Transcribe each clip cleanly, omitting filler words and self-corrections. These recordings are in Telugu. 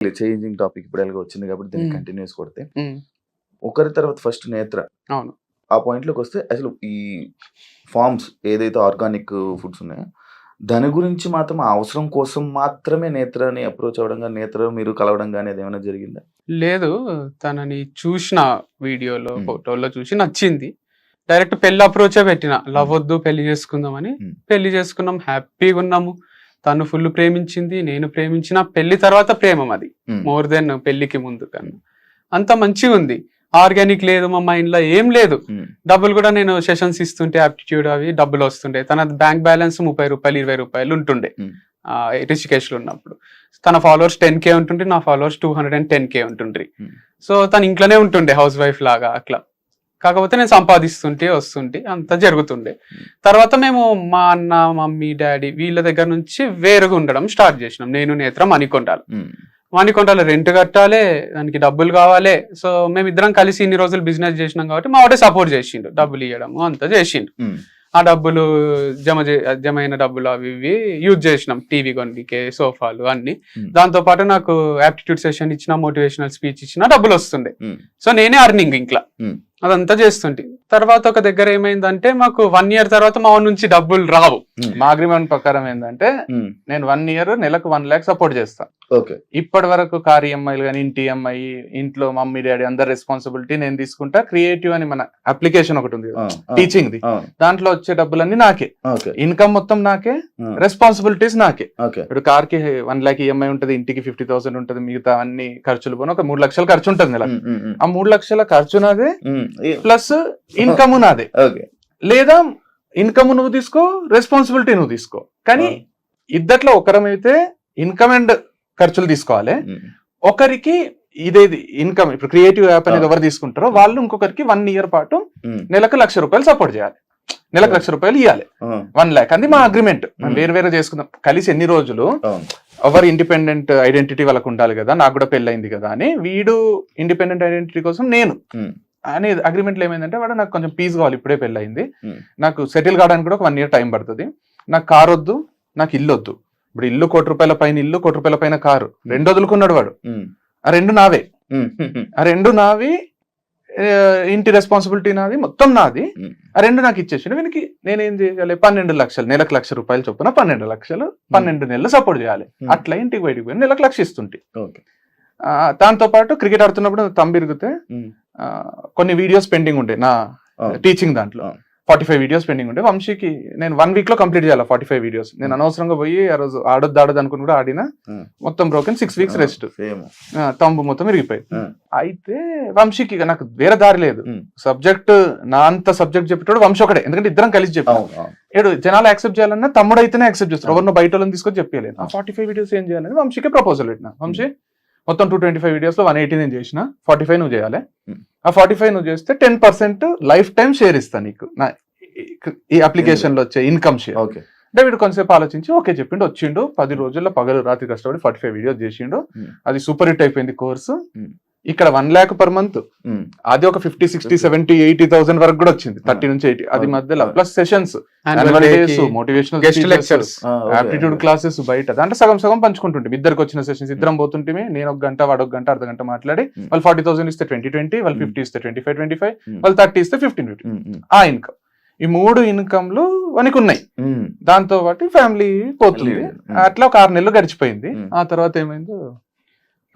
చేంజింగ్ టాపిక్ ఇప్పుడు ఎలాగో వచ్చింది కాబట్టి దీన్ని ఉమ్, కంటిన్యూస్ కొడితే ఉమ్, ఒకరి తర్వాత ఫస్ట్ నేత్ర అవును. ఆ పాయింట్లోకి వస్తే అసలు ఈ ఫార్మ్స్ ఏదైతే ఆర్గానిక్ ఫుడ్స్ ఉన్నాయో దాని గురించి మాత్రం ఆ అవసరం కోసం మాత్రమే నేత్రని అప్రోచ్ అవ్వడం కానీ నేత్ర మీరు కలవడం కానీ అది ఏమైనా జరిగిందా? లేదు, తనని చూసిన వీడియోలో ఉమ్, ఫోటోలో చూసి నచ్చింది. డైరెక్ట్ పెళ్లి అప్రోచే పెట్టిన, లవ్ ఉమ్, వద్దు పెళ్లి చేసుకుందామని. ఉమ్, పెళ్లి చేసుకున్నాం, హ్యాపీగా ఉన్నాము. తను ఫుల్ ప్రేమించింది, నేను ప్రేమించిన. పెళ్లి తర్వాత ప్రేమం అది ఉమ్, మోర్ దెన్ పెళ్లికి ముందు కన్నా. అంత మంచిగా ఉంది. ఆర్గానిక్ లేదు మా మైండ్ లో, ఏం లేదు. ఉమ్, డబ్బులు కూడా నేను సెషన్స్ ఇస్తుంటే ఆప్టిట్యూడ్ అవి డబ్బులు వస్తుండే. తన బ్యాంక్ బ్యాలెన్స్ 30 రూపాయలు 20 రూపాయలు ఉంటుండే ఉమ్, రిషికేష్లో ఉన్నప్పుడు. తన ఫాలోవర్స్ 10K ఉంటుండే, నా ఫాలోవర్స్ 210K ఉంటుండ్రి. ఉమ్, సో తను ఇంట్లోనే ఉంటుండే హౌస్ వైఫ్ లాగా అట్లా. కాకపోతే నేను సంపాదిస్తుంటే వస్తుంటే అంత జరుగుతుండే. తర్వాత మేము మా అన్న మమ్మీ డాడీ వీళ్ళ దగ్గర నుంచి వేరుగా ఉండడం స్టార్ట్ చేసినాం. నేను నేత్ర మణికొండలు. ఉమ్, మణికొండలో రెంట్ కట్టాలి, దానికి డబ్బులు కావాలి. సో మేము ఇద్దరం కలిసి ఇన్ని రోజులు బిజినెస్ చేసినాం కాబట్టి మా వాడే సపోర్ట్ చేసిండు, డబ్బులు ఇవ్వడము అంతా చేసిండు. ఉమ్, ఆ డబ్బులు జమ అయిన డబ్బులు అవి ఇవి యూజ్ చేసినాం, టీవీ కొనికే, సోఫాలు అన్ని. ఉమ్, దాంతో పాటు నాకు యాప్టిట్యూడ్ సెషన్ ఇచ్చిన, మోటివేషనల్ స్పీచ్ ఇచ్చిన డబ్బులు వస్తుండే. ఉమ్, సో నేనే అర్నింగ్ ఇంట్లో ఉమ్, అదంతా చేస్తుంటే. తర్వాత ఒక దగ్గర ఏమైందంటే మాకు 1 year తర్వాత మా ఊరి నుంచి డబ్బులు రావు. మా అగ్రిమెంట్ ప్రకారం ఏంటంటే ఉమ్, నేను 1 year నెలకు 1 lakh సపోర్ట్ చేస్తా. ఓకే. ఇప్పటి వరకు కార్ ఈఎంఐలు కానీ, ఇంటి ఈఎంఐ, ఇంట్లో మమ్మీ డాడీ అందరి రెస్పాన్సిబిలిటీ నేను తీసుకుంటా. క్రియేటివ్ అని మన అప్లికేషన్ ఒకటి ఉంది ఆ, ఆ, టీచింగ్ ది, ఆ, దాంట్లో వచ్చే డబ్బులన్నీ నాకే, ఓకే. ఇన్కమ్ మొత్తం నాకే, ఆ, రెస్పాన్సిబిలిటీస్ నాకే. ఓకే. ఇప్పుడు కార్ కి 1 lakh ఈఎంఐ ఉంటుంది, ఇంటికి 50,000 ఉంటుంది, మిగతా అన్ని ఖర్చులు పోను ఒక 3 లక్షలు ఖర్చు ఉంటుంది నెలకు. ఉమ్, ఉమ్, ఉమ్, ఆ 3 లక్షల ఖర్చు నాదే, ఉమ్, ప్లస్ ఇన్కమ్ నాదే. ఓకే. లేదా ఇన్కమ్ నువ్వు తీసుకో, రెస్పాన్సిబిలిటీ నువ్వు తీసుకో. కానీ ఇద్దట్లో ఒకరమైతే ఇన్కమ్ అండ్ ఖర్చులు తీసుకోవాలి. ఉమ్, ఒకరికి ఇదేది ఇన్కమ్, ఇప్పుడు క్రియేటివ్ యాప్ అనేది ఎవరు తీసుకుంటారో వాళ్ళు ఇంకొకరికి 1 year పాటు ఉమ్, నెలకు 1,00,000 రూపాయలు సపోర్ట్ చేయాలి, నెలకు 1,00,000 రూపాయలు ఇవ్వాలి. ఆ, 1 lakh అది మా అగ్రిమెంట్. మనం వేరు వేరే చేసుకుందాం, కలిసి ఎన్ని రోజులు అవును. ఎవరు ఇండిపెండెంట్ ఐడెంటిటీ వాళ్ళకు ఉండాలి కదా. నాకు కూడా పెళ్ళయింది కదా అని, వీడు ఇండిపెండెంట్ ఐడెంటిటీ కోసం నేను ఉమ్, అని అగ్రిమెంట్లో ఏమైందంటే, వాడు నాకు కొంచెం పీస్ కావాలి, ఇప్పుడే పెళ్ళయింది, ఉమ్, నాకు సెటిల్ కావడానికి కూడా ఒక 1 year టైం పడుతుంది, నాకు కార్ వద్దు, నాకు ఇల్లు వద్దు. ఇప్పుడు ఇల్లు 1,00,00,000 రూపాయల పైన ఇల్లు, 1,00,00,000 రూపాయల పైన కారు, 2 వదులుకున్నాడు వాడు. ఉమ్, ఆ 2 నావే, ఉమ్, ఉమ్, ఆ 2 నావి, ఇంటి రెస్పాన్సిబిలిటీ నాది, మొత్తం నాది. ఉమ్, ఆ 2 నాకు ఇచ్చేసి వీనికి నేనేం చేయాలి, 12 లక్షలు, నెలకు 1,00,000 రూపాయలు చొప్పున 12 లక్షలు 12 నెలలు సపోర్ట్ చేయాలి. అట్లా ఇంటికి బయటికి పోయి నెలకు 1,00,000 ఇస్తుంటే. ఓకే. దాంతో పాటు క్రికెట్ ఆడుతున్నప్పుడు తంబిరిగితే ఉమ్, కొన్ని వీడియోస్ పెండింగ్ ఉంటాయి నా అవును. టీచింగ్ దాంట్లో. అవును. 45 వీడియోస్ పెండింగ్ ఉంటే వంశీకి నేను 1 week లో కంప్లీట్ చేయాలి 45 వీడియోస్. నేను అనవసరంగా పోయి ఆ రోజు ఆడొద్దు అనుకుని కూడా ఆడినా, ఉమ్, మొత్తం broken, 6 weeks rest, same. Thumb మొత్తం విరిగిపోయి. ఉమ్, అయితే వంశీకి ఇక నాకు వేరే దారి లేదు, ఉమ్, సబ్జెక్ట్ నా అంత సబ్జెక్ట్ చెప్పేటోడు వంశీ ఒకటే, ఎందుకంటే ఇద్దరం కలిసి చెప్పాం. అవును, అవును. ఏడు జనాలు యాక్సెప్ట్ చేయాలన్నా తమ్ముడు అయితేనే యాక్సెప్ట్ చేస్తారు, ఎవరినో బయట వాళ్ళని తీసుకొని చెప్పలేదు. ఆ 45 వీడియోస్ ఏం చేయాలని వంశీకి ప్రపోజల్ పెట్టినా, వంశీ మొత్తం 225 వీడియోస్ లో 180 నేను చేసిన, 45 నువ్వు చేయాలి. ఆ 45 నువ్వు చేస్తే 10% లైఫ్ టైం షేర్ ఇస్తా నీకు, ఈ అప్లికేషన్ లో వచ్చే ఇన్కమ్ షేర్. ఓకే. అంటే వీడు కొంతసేపు ఆలోచించి ఓకే చెప్పిండు, వచ్చిండు 10 రోజుల్లో పగలు రాత్రి కష్టపడి 45 వీడియోస్ చేసిండు. అది సూపర్ హిట్ అయిపోయింది కోర్సు. ఇక్కడ 1 lakh per month, ఉమ్, అది ఒక 50, 60, 70, 80,000 వరకు కూడా వచ్చింది, 30 నుంచి 80. అది మధ్యలో plus sessions, motivational guest lectures, ఆ, ఓకే, ఆప్టిట్యూడ్ ఓకే. క్లాసెస్ బయట. దాంట్లో సగం సగం పంచుకుంటుంటే, ఇద్దరికి వచ్చిన సెషన్స్ ఇద్దరం పోతుంటే, నేను 1 గంట వాడు 1 గంట, అర్ధగంట మాట్లాడి, వాళ్ళు 40,000 ఇస్తే 20, వాళ్ళు 50 ఇస్తే 25, వాళ్ళు 30 ఇస్తే 15. ఉమ్, ఉమ్, ఆ ఇన్కమ్, ఈ 3 ఇన్కమ్లు మనకు ఉన్నాయి. ఉమ్, దాంతో పాటు ఫ్యామిలీ పోతుంది. అట్లా ఒక 6 నెలలు గడిచిపోయింది. ఉమ్. ఆ తర్వాత ఏమైందో,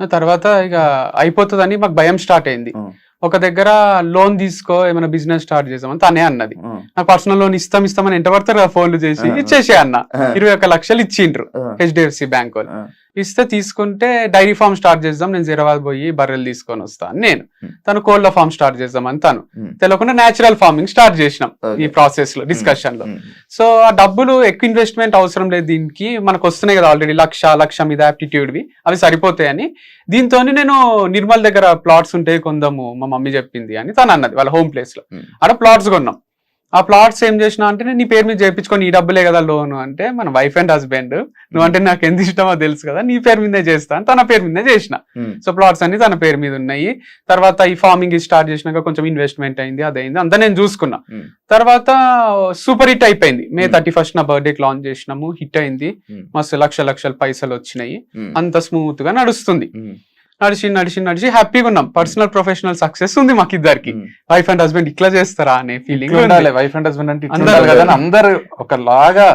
ఆ తర్వాత ఇక అయిపోతుందని మాకు భయం స్టార్ట్ అయింది. ఉమ్, ఒక దగ్గర లోన్ తీసుకో, ఏమైనా బిజినెస్ స్టార్ట్ చేసామని తనే అన్నది. ఉమ్, నాకు పర్సనల్ లోన్ ఇస్తామని ఎంట పడతారు కదా ఫోన్లు చేసి, ఇచ్చేసే అన్న. 21 లక్షలు ఇచ్చిండ్రు HDFC బ్యాంక్ వాళ్ళు. ఇస్తే తీసుకుంటే డైరీ ఫార్మ్ స్టార్ట్ చేద్దాం, నేను జీరాబాద్ పోయి బర్రెలు తీసుకొని వస్తాను నేను. తను కోళ్ళ ఫార్మ్ స్టార్ట్ చేద్దామని తను తెలియకుండా న్యాచురల్ ఫార్మింగ్ స్టార్ట్ చేసినాం ఈ ప్రాసెస్ లో, డిస్కషన్ లో. సో ఆ డబ్బులు ఎక్కువ ఇన్వెస్ట్మెంట్ అవసరం లేదు, దీనికి మనకు వస్తున్నాయి కదా ఆల్రెడీ 1,00,000 మీద యాప్టిట్యూడ్వి, అవి సరిపోతాయని దీంతో నేను నిర్మల్ దగ్గర ప్లాట్స్ ఉంటే కొందాము, మా మమ్మీ చెప్పింది అని తను అన్నది. వాళ్ళ హోమ్ ప్లేస్ లో ఆడ ప్లాట్స్ కొన్నాం. ఆ ప్లాట్స్ ఏం చేసినా అంటే నీ పేరు మీద చేయించుకొని ఈ డబ్బులే కదా లోన్ అంటే మన వైఫ్ అండ్ హస్బెండ్ నువ్వంటే నాకు ఎంత ఇష్టమో తెలుసు కదా నీ పేరు మీదే చేస్తా అని తన పేరు మీదే చేసిన. సో ప్లాట్స్ అన్ని తన పేరు మీద ఉన్నాయి. తర్వాత ఈ ఫార్మింగ్ స్టార్ట్ చేసినాక కొంచెం ఇన్వెస్ట్మెంట్ అయింది, అదైంది, అంతా నేను చూసుకున్నా. తర్వాత సూపర్ హిట్ అయిపోయింది. May 31st నా బర్త్డేకి లాంచ్ చేసినాము, హిట్ అయింది, మస్తు లక్షల పైసలు వచ్చినాయి, అంత స్మూత్ గా నడుస్తుంది. నడిచి హ్యాపీగా ఉన్నాం. పర్సనల్ ప్రొఫెషనల్ సక్సెస్ ఉంది మాకిద్దరికి. వైఫ్ అండ్ హస్బెండ్ ఇట్లా చేస్తారా అనే ఫీలింగ్ ఉండాలి. వైఫ్ అండ్ హస్బెండ్ అంటే ఉండాలి కదా, అందరు ఒకలాగా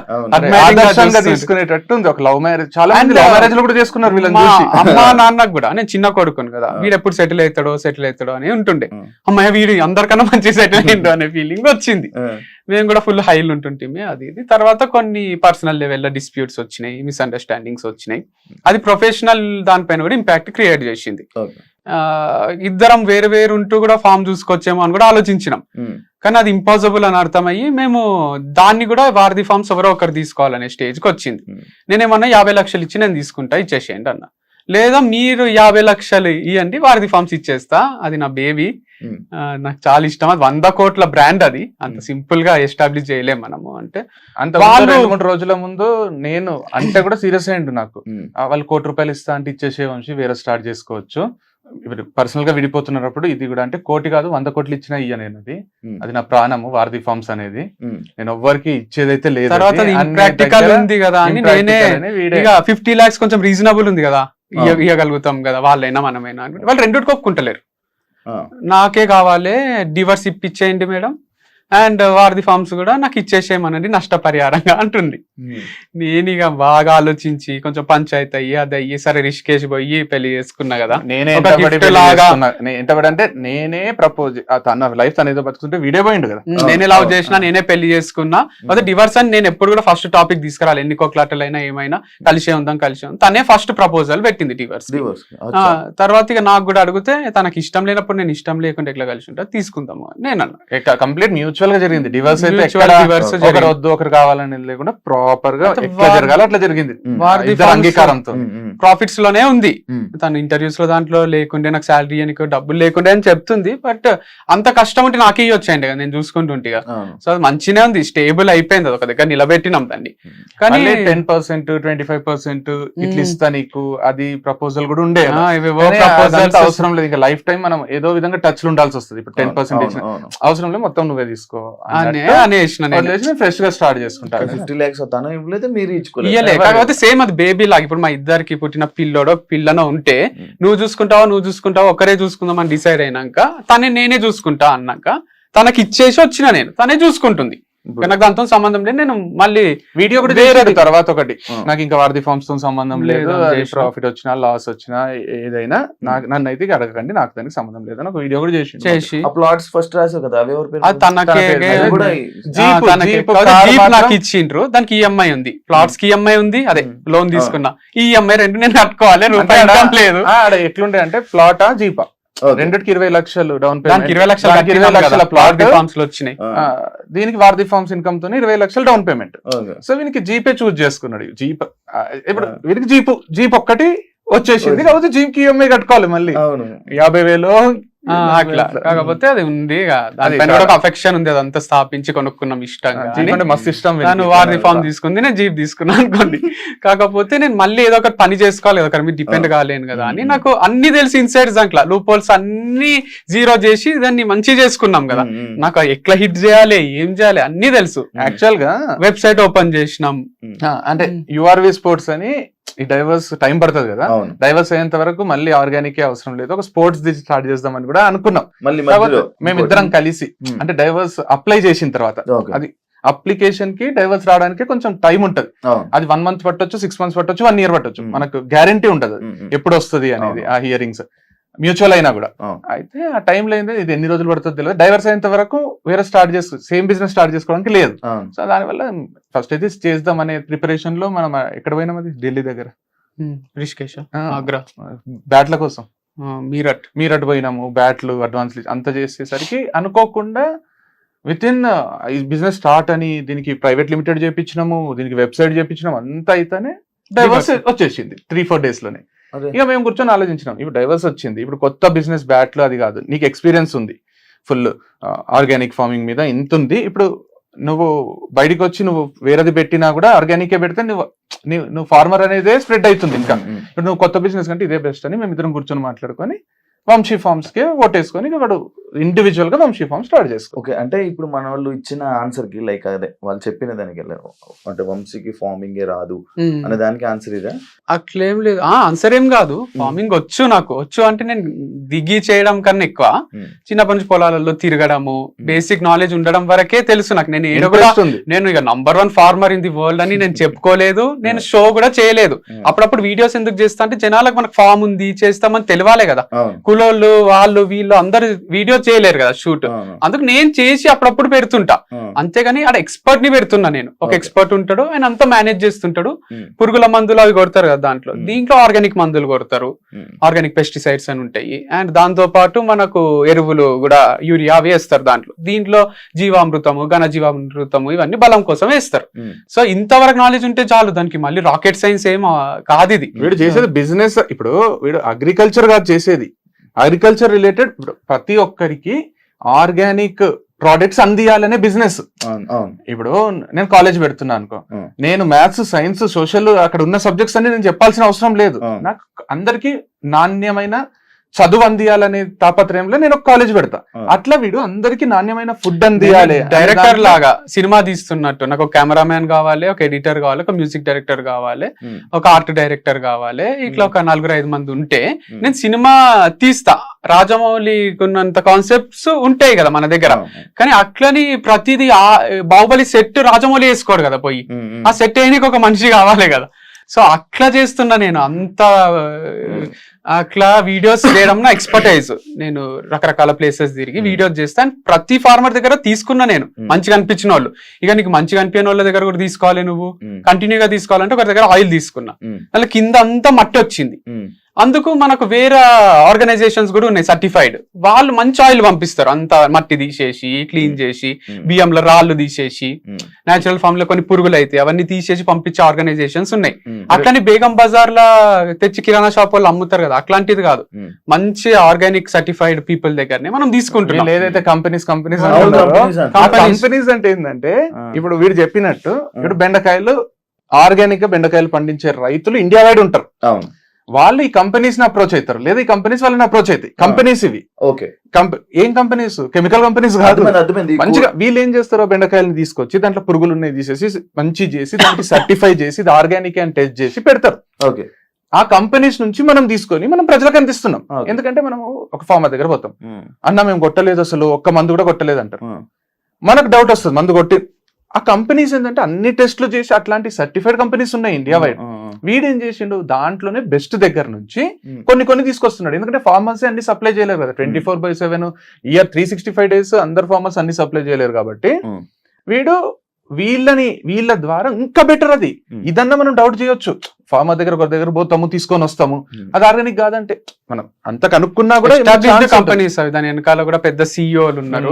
ఆదర్శంగా తీసుకునేటట్టు ఉంది. ఒక లవ్ మ్యారేజ్, చాలా మంది లవ్ మ్యారేజ్ లో కూడా చేసుకున్నారు వీళ్ళని చూసి. అమ్మా నాన్నకు కూడా నేను చిన్న కొడుకును కదా, వీడు ఎప్పుడు సెటిల్ అవుతాడో అని ఉంటుండే. అమ్మాయి వీడు అందరికన్నా మంచి సెటిల్ అయ్యిండు అనే ఫీలింగ్ వచ్చింది. మేము కూడా ఫుల్ హైలు ఉంటుంటే అది ఇది. తర్వాత కొన్ని పర్సనల్ లెవెల్లో డిస్ప్యూట్స్ వచ్చినాయి, మిస్అండర్స్టాండింగ్స్ వచ్చినాయి. అది ప్రొఫెషనల్ దానిపైన కూడా ఇంపాక్ట్ క్రియేట్ చేసింది. ఇద్దరం వేరు ఉంటూ కూడా ఫామ్ చూసుకొచ్చేమో అని కూడా ఆలోచించినాం. కానీ అది ఇంపాసిబుల్ అని అర్థమయ్యి మేము దాన్ని కూడా వారధి ఫార్మ్స్ ఎవరో ఒకరు తీసుకోవాలనే స్టేజ్కి వచ్చింది. నేనేమన్నా 50 లక్షలు ఇచ్చి నేను తీసుకుంటా, ఇచ్చేసేయండి అన్న. లేదా మీరు 50 లక్షలు ఇవ్వండి, వారధి ఫార్మ్స్ ఇచ్చేస్తా, అది నా బేబీ, నాకు చాలా ఇష్టం, అది 100 కోట్ల బ్రాండ్, అది అంత సింపుల్ గా ఎస్టాబ్లిష్ చేయలేం మనము అంటే. అంత 2-3 రోజుల ముందు నేను అంటే కూడా సీరియస్ అయ్యిండు నాకు. వాళ్ళు ₹1 కోటి ఇస్తా అంటే ఇచ్చేసే వంశీ వేరే స్టార్ట్ చేసుకోవచ్చు, ఇప్పుడు పర్సనల్ గా విడిపోతున్నప్పుడు ఇది కూడా అంటే 1 కోటి కాదు 100 కోట్లు ఇచ్చినా ఇయ్యనేది, అది నా ప్రాణము వారధి ఫార్మ్స్ అనేది, నేను ఎవ్వరికి ఇచ్చేదైతే లేదు. తర్వాత ప్రాక్టికల్ ఉంది కదా అని నేనే 50 lakhs కొంచెం రీజనబుల్ ఉంది కదా, ఇవ్వగలుగుతాం కదా వాళ్ళైనా మనమైనా, వాళ్ళు రెండుకి ఒప్పుకుంటలేరు. నాకే కావాలి, డివర్స్ ఇప్పించేయండి మేడం, అండ్ వారధి ఫార్మ్స్ కూడా నాకు ఇచ్చేసేయమనండి నష్టపరిహారంగా అంటుంది. నేను ఇక బాగా ఆలోచించి కొంచెం పంచాయతీ అయ్యి అది అయ్యి సరే రిషికేష్ పోయి పెళ్లి చేసుకున్నా కదా. నేనే అంటే నేనే ప్రపోజ్, తన లైఫ్ తన ఏదో బతుకుంటే వీడే పోయిండు కదా, నేనే లవ్ చేసినా, నేనే పెళ్లి చేసుకున్నా. అదే డివర్స్ అని నేను ఎప్పుడు కూడా ఫస్ట్ టాపిక్ తీసుకురాలి, ఎన్ని కోట్లాటలైనా ఏమైనా కలిసే ఉందాం. తనే ఫస్ట్ ప్రపోజల్ పెట్టింది డివర్స్. తర్వాత ఇక నాకు కూడా అడిగితే తనకి ఇష్టం లేనప్పుడు నేను ఇష్టం లేకుండా ఎట్లా కలిసి ఉంటా తీసుకుందాము నేను అన్నా. కంప్లీట్ మ్యూచువల్ గా జరిగింది. డివర్స్ అయితే ఒకరు వద్దు ఒకరు కావాలని లేకుండా ప్రాపర్ గా ఎట్లా జరగాలి అట్లా జరిగింది, అంగీకారంతో. ప్రాఫిట్స్ లోనే ఉంది, తను ఇంటర్వ్యూస్ లో దాంట్లో లేకుండే నాకు శాలరీ అని డబ్బులు లేకుండే అని చెప్తుంది. బట్ అంత కష్టం ఉంటే నాకే వచ్చాయండి కదా, నేను చూసుకుంటుంటే. సో అది మంచినే ఉంది, స్టేబుల్ అయిపోయింది, ఒక దగ్గర నిలబెట్టినాం దాన్ని. కానీ 10%, 25% ఇట్లా ఇస్తా నీకు, అది ప్రపోజల్ కూడా ఉండే. అవసరం లేదు, ఇంకా లైఫ్ టైం మనం ఏదో విధంగా టచ్ లో ఉండాల్సి వస్తుంది. ఇప్పుడు 10% ఇచ్చిన అవసరం లేదు, మొత్తం నువ్వే తీసుకో ఫ్రెష్ గా స్టార్ట్ చేసుకుంటా. 50 lakhs ఇవ్వలేదు, మీరు కాకపోతే సేమ్ అది బేబీ లాగా. ఇప్పుడు మా ఇద్దరికి పుట్టిన పిల్లోడో పిల్లనో ఉంటే నువ్వు చూసుకుంటావా ఒకరే చూసుకుందాం అని డిసైడ్ అయినాక తనే నేనే చూసుకుంటా అన్నాక తనకి ఇచ్చేసి వచ్చిన నేను, తనే చూసుకుంటుంది. నాకు దాంతో సంబంధం లేదు. నేను మళ్ళీ వీడియో కూడా వేరే తర్వాత ఒకటి, నాకు ఇంకా వారధి ఫార్మ్స్ తో సంబంధం లేదు, ప్రాఫిట్ వచ్చినా లాస్ వచ్చినా ఏదైనా నన్ను అయితే అడగకండి, నాకు దానికి సంబంధం లేదు అని ఒక వీడియో కూడా చేసి ప్లాట్స్ ఫస్ట్ రాసావు కదా, జీప్ నాకు ఇచ్చిండ్రు, దానికి ఈఎంఐ ఉంది, ప్లాట్స్ కి ఈఎంఐ ఉంది, అదే లోన్ తీసుకున్నా, ఈ ఈఎంఐ రెండు నేను కట్టుకోవాలి, రూపాయి లేదు. ఎట్లుండే అంటే ప్లాటా జీపా రెండిటికి 20 లక్షలు డౌన్ పేమెంట్, 20 లక్షల ప్లాట్ ఫార్మ్స్ లో వచ్చినాయి. దీనికి వారధి ఫార్మ్స్ ఇన్కమ్ తోని 20 లక్షలు డౌన్ పేమెంట్. సో వీనికి జీపే చూజ్ చేసుకున్నాడు. జీప్ ఇప్పుడు వీరికి జీప్ ఒక్కటి వచ్చేసింది, కాబట్టి జీప్ కి ఈఎంఐ కట్టుకోవాలి మళ్ళీ 50,000 అట్లా. కాకపోతే అది ఉంది, దానిపైన కూడా ఒక అఫెక్షన్ ఉంది, అదంతా స్థాపించి కొనుక్కున్నాం ఇష్టంగా, మస్తు ఇష్టం. నేను వారధి ఫార్మ్ తీసుకుంది, నేను జీప్ తీసుకున్నాను అనుకోండి. కాకపోతే నేను మళ్ళీ ఏదో ఒకటి పని చేసుకోవాలి, ఒకరి మీద డిపెండ్ కాలేను కదా అని నాకు అన్ని తెలిసి ఇన్సైడ్ దాంట్లో లూప్ హోల్స్ అన్ని జీరో చేసి దాన్ని మంచి చేసుకున్నాం కదా. నాకు ఎట్లా హిట్ చేయాలి, ఏం చేయాలి అన్ని తెలుసు. యాక్చువల్ గా వెబ్సైట్ ఓపెన్ చేసినాం, అంటే యుఆర్వి స్పోర్ట్స్ అని. ఈ డైవర్స్ టైం పడుతుంది కదా, డైవర్స్ అయ్యేంత వరకు మళ్ళీ ఆర్గానిక్ అవసరం లేదు, ఒక స్పోర్ట్స్ స్టార్ట్ చేద్దామని కూడా అనుకున్నాం. మేమిద్దరం కలిసి అంటే డైవర్స్ అప్లై చేసిన తర్వాత, అది అప్లికేషన్ కి డైవర్స్ రావడానికి కొంచెం టైం ఉంటది. అది 1 month పట్టొచ్చు, 6 months పట్టొచ్చు, 1 year పట్టొచ్చు, మనకు గ్యారంటీ ఉంటది ఎప్పుడు వస్తుంది అనేది ఆ హియరింగ్స్ మ్యూచువల్ అయినా కూడా. అయితే ఆ టైంలో ఏంటంటే ఇది ఎన్ని రోజులు పడుతుందో తెలియదు, డైవర్స్ అయినంత వరకు వేరే స్టార్ట్ సేమ్ బిజినెస్ స్టార్ట్ చేసుకోవడానికి లేదు. సో దానివల్ల ఫస్ట్ అయితే చేద్దాం అనే ప్రిపరేషన్ లో మనం ఎక్కడ పోయినాం, అది ఢిల్లీ దగ్గర రిషికేష్, ఆగ్రా, బ్యాట్ల కోసం మీరట్ పోయినాము. బ్యాట్లు అడ్వాన్స్ అంత చేసేసరికి అనుకోకుండా విత్ ఇన్ ఈ బిజినెస్ స్టార్ట్ అని దీనికి ప్రైవేట్ లిమిటెడ్ చేయించినాము, దీనికి వెబ్సైట్ చేయించినాము, అంతా అయితేనే డైవర్స్ వచ్చేసింది 3-4 days లోనే. ఇక మేము కూర్చొని ఆలోచించినాం, ఇప్పుడు డైవర్స్ వచ్చింది, ఇప్పుడు కొత్త బిజినెస్ బ్యాట్లు అది కాదు, నీకు ఎక్స్పీరియన్స్ ఉంది, ఫుల్ ఆర్గానిక్ ఫార్మింగ్ మీద ఇంత ఉంది, ఇప్పుడు నువ్వు బయటికి వచ్చి నువ్వు వేరేది పెట్టినా కూడా ఆర్గానిక్ పెడితే నువ్వు ఫార్మర్ అనేదే స్ప్రెడ్ అవుతుంది. ఇంకా ఇప్పుడు నువ్వు కొత్త బిజినెస్ కంటే ఇదే బెస్ట్ అని మేము ఇద్దరం కూర్చొని మాట్లాడుకొని వంశీ ఫార్మ్స్ కి ఓటేసుకొని వాడు ఇండివిజువల్ గా వంశీ ఫార్మ్ స్టార్ట్ చేసుకో. ఓకే, అంటే ఇప్పుడు మన వాళ్ళు ఇచ్చిన ఆన్సర్ కి లైక్ అదే వాళ్ళు చెప్పిన దానికి అంటే వంశీకి ఫార్మింగ్ రాదు అనే దానికి ఆన్సర్ ఇదే? అట్లేం లేదు, ఆన్సర్ ఏం కాదు. ఫార్మింగ్ వచ్చు, నాకు వచ్చు అంటే నేను దిగి చేయడం కన్నా ఎక్కువ చిన్నప్పటి నుంచి పొలాలలో తిరగడము, బేసిక్ నాలెడ్జ్ ఉండడం వరకే తెలుసు నాకు. నేను ఏడో కూడా నేను ఇక #1 ఫార్మర్ ఇన్ ది వరల్డ్ అని నేను చెప్పుకోలేదు, నేను షో కూడా చేయలేదు. అప్పుడప్పుడు వీడియోస్ ఎందుకు చేస్తా అంటే జనాలకు మనకు ఫామ్ ఉంది చేస్తామని తెలియాలే కదా. కులోళ్ళు వాళ్ళు వీళ్ళు అందరు వీడియో చేయలేరు కదా షూట్, అందుకు నేను చేసి అప్పుడప్పుడు పెడుతుంటా. అంతేగాని అక్కడ ఎక్స్పర్ట్ ని పెడుతున్నా నేను. ఒక ఎక్స్పర్ట్ ఉంటాడు, ఆయన అంతా మేనేజ్ చేస్తుంటాడు. పురుగుల మందులు అవి కొడతారు కదా దాంట్లో, దీంట్లో ఆర్గానిక్ మందులు కొడతారు, ఆర్గానిక్ పెస్టిసైడ్స్ అని ఉంటాయి. అండ్ దాంతో పాటు మనకు ఎరువులు కూడా యూరియా వేస్తారు దాంట్లో. దీంట్లో జీవామృతము, ఘనజీవామృతము ఇవన్నీ బలం కోసం వేస్తారు. సో ఇంతవరకు నాలెడ్జ్ ఉంటే చాలు, దానికి మళ్ళీ రాకెట్ సైన్స్ ఏం కాదు. ఇది వీడు చేసేది బిజినెస్. ఇప్పుడు వీడు అగ్రికల్చర్ కాదు చేసేది, అగ్రికల్చర్ రిలేటెడ్ ప్రతి ఒక్కరికి ఆర్గానిక్ ప్రోడక్ట్స్ అందియాలనే బిజినెస్. ఇప్పుడు నేను కాలేజ్ పెడుతున్నా అనుకో, నేను మ్యాథ్స్, సైన్స్, సోషల్ అక్కడ ఉన్న సబ్జెక్ట్స్ అన్ని నేను చెప్పాల్సిన అవసరం లేదు. నాకు అందరికి నాణ్యమైన చదువు అందియాలనే తాపత్రయంలో నేను ఒక కాలేజ్ పెడతా. అట్లా వీడు అందరికి నాణ్యమైన ఫుడ్ అందియాలి. డైరెక్టర్ లాగా సినిమా తీస్తున్నట్టు నాకు ఒక కెమెరామ్యాన్ కావాలి, ఒక ఎడిటర్ కావాలి, ఒక మ్యూజిక్ డైరెక్టర్ కావాలి, ఒక ఆర్ట్ డైరెక్టర్ కావాలి. ఇట్లా ఒక 4-5 మంది ఉంటే నేను సినిమా తీస్తా. రాజమౌళి ఉన్నంత కాన్సెప్ట్స్ ఉంటాయి కదా మన దగ్గర, కానీ అట్లని ప్రతిదీ బాహుబలి సెట్ రాజమౌళి వేసుకోడు కదా, పోయి ఆ సెట్ వేయడానికి ఒక మనిషి కావాలి కదా. సో అట్లా చేస్తున్నా నేను. అంత అట్లా వీడియోస్ చేయడం నా ఎక్స్పర్టైజ్. నేను రకరకాల ప్లేసెస్ తిరిగి వీడియోస్ చేస్తాను. ప్రతి ఫార్మర్ దగ్గర తీసుకున్నా నేను, మంచిగా అనిపించిన వాళ్ళు. ఇక నీకు మంచిగా అనిపించిన వాళ్ళ దగ్గర కూడా తీసుకోవాలి, నువ్వు కంటిన్యూగా తీసుకోవాలంటే ఒకరి దగ్గర ఆయిల్ తీసుకున్నా, అలా కింద అంతా మట్టి వచ్చింది. అందుకు మనకు వేరే ఆర్గనైజేషన్స్ కూడా ఉన్నాయి సర్టిఫైడ్, వాళ్ళు మంచి ఆయిల్ పంపిస్తారు. అంత మట్టి తీసేసి క్లీన్ చేసి, బియ్యంలో రాళ్ళు తీసేసి, నేచురల్ ఫామ్ లో కొన్ని పురుగులు అయితే అవన్నీ తీసేసి పంపించే ఆర్గనైజేషన్స్ ఉన్నాయి. అట్లని బేగం బజార్ లా తెచ్చి కిరాణా షాప్ వాళ్ళు అమ్ముతారు కదా, అట్లాంటిది కాదు. మంచి ఆర్గానిక్ సర్టిఫైడ్ పీపుల్ దగ్గరనే మనం తీసుకుంటున్నాం. ఏదైతే కంపెనీస్ అంటే ఏంటంటే, ఇప్పుడు వీడు చెప్పినట్టు ఇప్పుడు బెండకాయలు ఆర్గానిక్ గా బెండకాయలు పండించే రైతులు ఇండియా వైడ్ ఉంటారు. వాళ్ళు ఈ కంపెనీస్ ని అప్రోచ్ అవుతారు, లేదా ఈ కంపెనీస్ వాళ్ళని అప్రోచ్ అవుతాయి. కంపెనీస్ ఇవి ఏం కంపెనీస్? కెమికల్ కంపెనీస్ కాదు. మంచిగా వీళ్ళు ఏం చేస్తారో బెండకాయలను తీసుకొచ్చి దాంట్లో పురుగులు ఉన్నాయి తీసేసి మంచి చేసి దానికి సర్టిఫై చేసి ఇది ఆర్గానిక్ అని టెస్ట్ చేసి పెడతారు. ఆ కంపెనీస్ నుంచి మనం తీసుకొని మనం ప్రజలకు అందిస్తున్నాం. ఎందుకంటే మనం ఒక ఫార్మర్ దగ్గర పోతాం, అన్న మేము కొట్టలేదు, అసలు ఒక్క మందు కూడా కొట్టలేదు అంటారు. మనకు డౌట్ వస్తుంది, మందు కొట్టి. ఆ కంపెనీస్ ఏంటంటే అన్ని టెస్టులు చేసి అట్లాంటి సర్టిఫైడ్ కంపెనీస్ ఉన్నాయి ఇండియా వైడ్. వీడేం చేసిండు, దాంట్లోనే బెస్ట్ దగ్గర నుంచి కొన్ని తీసుకొస్తున్నాడు. ఎందుకంటే ఫార్మర్స్ అన్ని సప్లై చేయలేరు కదా, 24/7 ఇయర్ 365 days అందరు ఫార్మర్స్ అన్ని సప్లై చేయలేరు. కాబట్టి వీడు వీళ్ళ ద్వారా ఇంకా బెటర్. అది ఇదన్నా మనం డౌట్ చేయొచ్చు, ఫార్మర్ దగ్గర ఒకరి దగ్గర పోతాము తీసుకొని వస్తాము, అది ఆర్గానిక్ కాదంటే మనం అంత కనుక్కున్నా కూడా కంపెనీస్ అవి. దాని వెనకాల కూడా పెద్ద సిఇఓలు ఉన్నారు,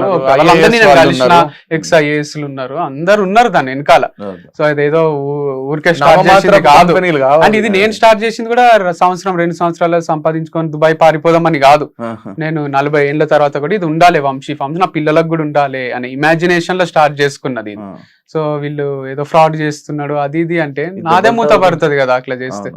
ఎక్స్ఐఏఎస్ ఉన్నారు, అందరు ఉన్నారు దాని వెనకాల. సో అదేదో ఊరికే స్టార్ట్ చేసింది కాదు. అంటే ఇది నేను స్టార్ట్ చేసింది కూడా 1-2 సంవత్సరాలు సంపాదించుకొని దుబాయ్ పారిపోదామని కాదు. నేను 40 ఏళ్ల తర్వాత కూడా ఇది ఉండాలి వంశీ ఫార్మ్స్, నా పిల్లలకు కూడా ఉండాలి అనే ఇమాజినేషన్ లో స్టార్ట్ చేసుకున్నది. సో వీళ్ళు ఏదో ఫ్రాడ్ చేస్తున్నాడు అది ఇది అంటే నాదే మూత పడుతుంది కదా అట్లా చేస్తే.